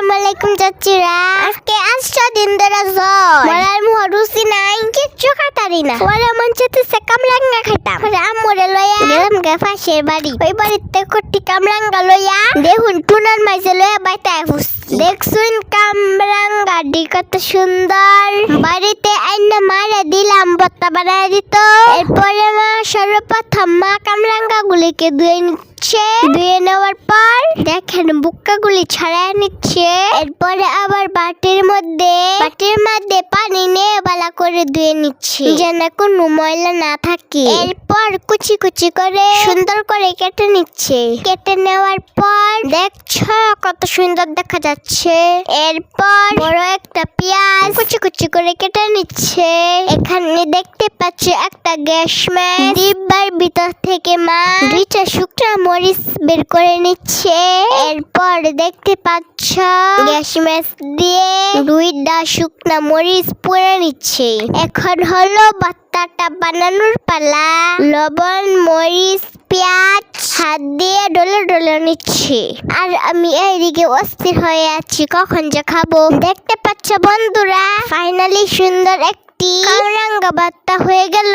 আসসালামু আলাইকুম চাচিরা। আজকে 8 দিন ধরে জ্বর, মরার মুহ রুচি নাই, কিচ্ছু খাতারি না। পরে মন চাইতেছে কামরাঙ্গা খাইতাম। পরে আম্মুরে লইয়া গেলাম গে পাশের বাড়ি। ওই বাড়িতে কটি কামরাঙ্গা লইয়া দেখুন টুনার মাঝে লইয়া বাইতায় ফুসছি। দেখছুন কামরাঙ্গাটি কত সুন্দর। বাড়িতে আইনা মারে দিলাম, বত্তা বানায় দিত। এরপরে মা সর্বপ্রথম মা কামরাঙ্গা গুলিকে ধুয়ে নিচ্ছে। ধুয়ে নেওয়ার পর দেখেন বুক্কাগুলি ছাড়াই নিচ্ছে। এরপরে আবার বাটির মধ্যে পানি নিয়ে ভালো করে ধুয়ে নিচ্ছে যেন কোনো ময়লা না থাকে। এরপর কুচি কুচি করে সুন্দর করে কেটে নিচ্ছে। কেটে নেওয়ার পর দেখছো কত সুন্দর দেখা যাচ্ছে। এরপর বড় একটা পেঁয়াজ কুচি কুচি করে কেটে নিচ্ছে। এখানে দেখতে পাচ্ছি একটা গ্যাস ম্যাচ। ডিব্বার ভিতর থেকে মা 2টা শুকনো মরিচ বের করে নিচ্ছে। এরপর দেখতে পাচ্ছ গ্যাস ম্যাচ দিয়ে 2টা শুকনো মরিচ পুড়ে নিচ্ছে। এখন হলো ভর্তাটা বানানোর পালা। লবণ, মরিচ, পেঁয়াজ হাত দিয়ে ডলে ডলে নিচ্ছে। আর আমি এইদিকে অস্থির হয়ে আছি কখন যে খাবো। দেখতে পাচ্ছ বন্ধুরা, ফাইনালি সুন্দর একটি কামরাঙ্গা ভর্তা হয়ে গেল।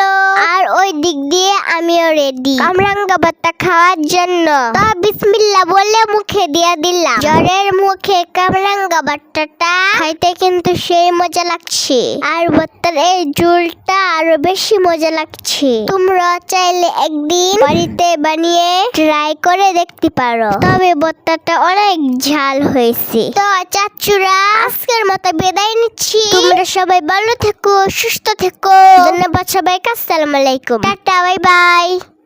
আর ওই দিক দিয়ে আমিও রেডি কামরাঙ্গা ভর্তা খাওয়ার জন্য। তো বিসমিল্লাহ বলে মুখে দিয়ে দিলাম। জ্বরের মুখে কামরাঙ্গা ভর্তাটা খাইতে কিন্তু সেই মজা লাগছে। আর ভর্তার এই ঝোলটা আরো বেশি মজা লাগছে। তোমরা চাইলে একদিন বাড়িতে বানিয়ে ট্রাই করে দেখতে পারো। তবে ভর্তাটা অনেক ঝাল হয়েছে। তো চাচুরা আজকের মতো বিদায় নিচ্ছি। তোমরা সবাই ভালো থেকো, সুস্থ থেকো। ধন্যবাদ সবাইকে। আসসালামু আলাইকুম, টাটা, বাই বাই।